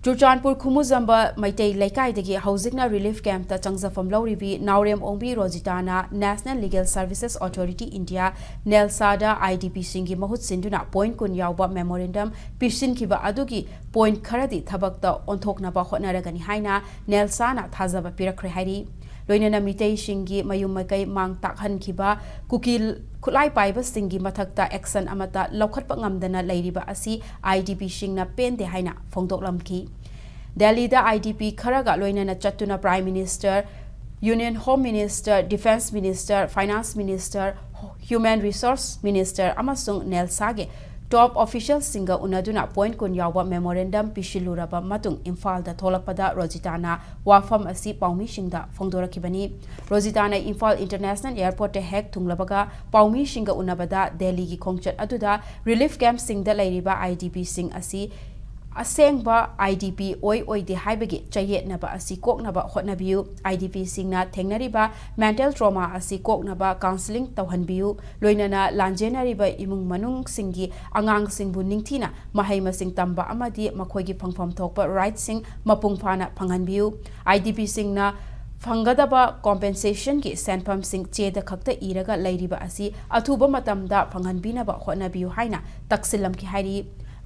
Churchanpur Khumuzamba Maitei Laikai Housing Relief Camp the Changsafam Lauribi, Naorem Ombi Rojita National Legal Services Authority India, Nelsada IDP Singi Mahut Sinduna, Point Kunyauba Memorandum, Pishin Kiba Adugi, Point Karadi, Tabakta, Ontoknaba Hotnaragani Haina, Nelsana Tazaba Pirakri. Loinana Mitei Shingi Mayumakai Mang Takhan Kiba, Kukil Kulai Piba Singi Matakta Exan Amata, Lokat Pangamdana Ladiba Asi, IDP Shingna Pen de Haina, Fongdok Lamki. Delhi the IDP Karaga Loinana Chatuna Prime Minister, Union Home Minister, Defense Minister, Finance Minister, Human Resource Minister, Amasung Nel Sage. Top officials singa unaduna point kunyawa memorandum pishiluraba matung Imphal da tholakpada Rojita wafam asi paumi singda fongdorakibani Rojita Imphal International Airport te hek thunglabaga paumi singa unabada Delhi gi khongchat aduda relief camp singda lairiba IDP sing asi asengba IDP oi de haibagi chayetnaba asi koknaba hotnabiu IDP singna thengnariba mental trauma asi koknaba counseling tawhanbiu loinana lanjenariba imung manung singi angang singbu ningthina mahai masing tamba amadi makhoigi phangpham thokpa right sing mapung phana phanghanbiu IDP singna Fangadaba compensation ki senpam sing cheda khakta iraga lairiba asi athuba matamda phanghanbinaba hotnabiu haina taksilam ki hairi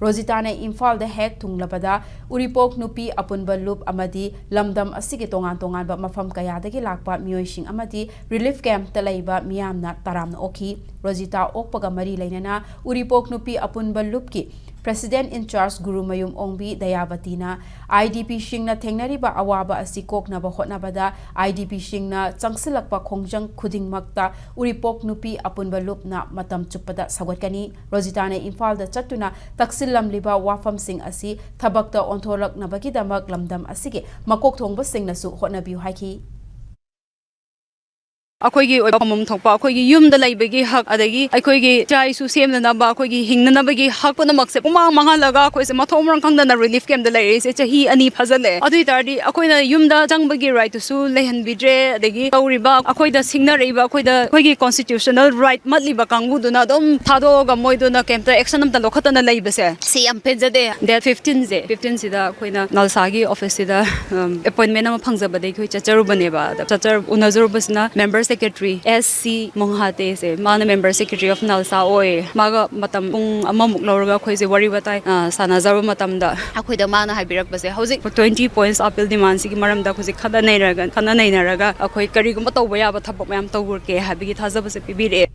Rojita Imphal the hek thunglabada uripok nupi apunba loop amadi lamdam asigi tongan ba mafam kayadagi lakpa mioising amadi relief camp talaiba miyamna taramna oki Rojita okpaga mari lainana uripok nupi apunba loop ki President in charge Guru Mayum Ongbi Dayabatina IDP Shingna Thengnariba awaba asi koknaba hotnabada IDP Shingna changsilakpa khongjang khuding makta uripok nupi apunba lupna matam chupada sagotkani Rojita Imphal da chatuna taksillam liba wafam sing asi thabakta ontholak nabagi damak lamdam asige makok thongba singna su hotnabiu haiki Akoigi Omum Topa, Akoigi Yum the Labegi Hak Adagi, Akoigi Jai Susiem the Naba, Akoigi Hing the Nabagi Hak on the Maxima Mahalaga, Quis Matomran Kanda relief came the ladies, it's a he and he puzzle. Aduitardi, Akoida Yumda Jangbagi right to sue, Lehan Bidre, Degi, Auriba, Akoida Signa Riba, Akoida Koigi constitutional right, Matli Bakangu, Donadom, Tado, Gamoidona came to Exanum the Lokatana Labese. See, I'm Penzade, there 15 Sida, Quina Nalsagi, office appointment of Pangzabade, which is Jerubaneba, the Tatar Unazurubasna, members. Secretary SC Monghate se mana member secretary of Nalsa oi maga matam pung amamuk lorga khoise wari batai sanazaru matamda akhoida mana haibirak base hauzik 20 points appeal demand sigi maramda khoise khana nairaga akhoi kari gum tawba yaba thabok mayam tawurke habigi thajaba se pibire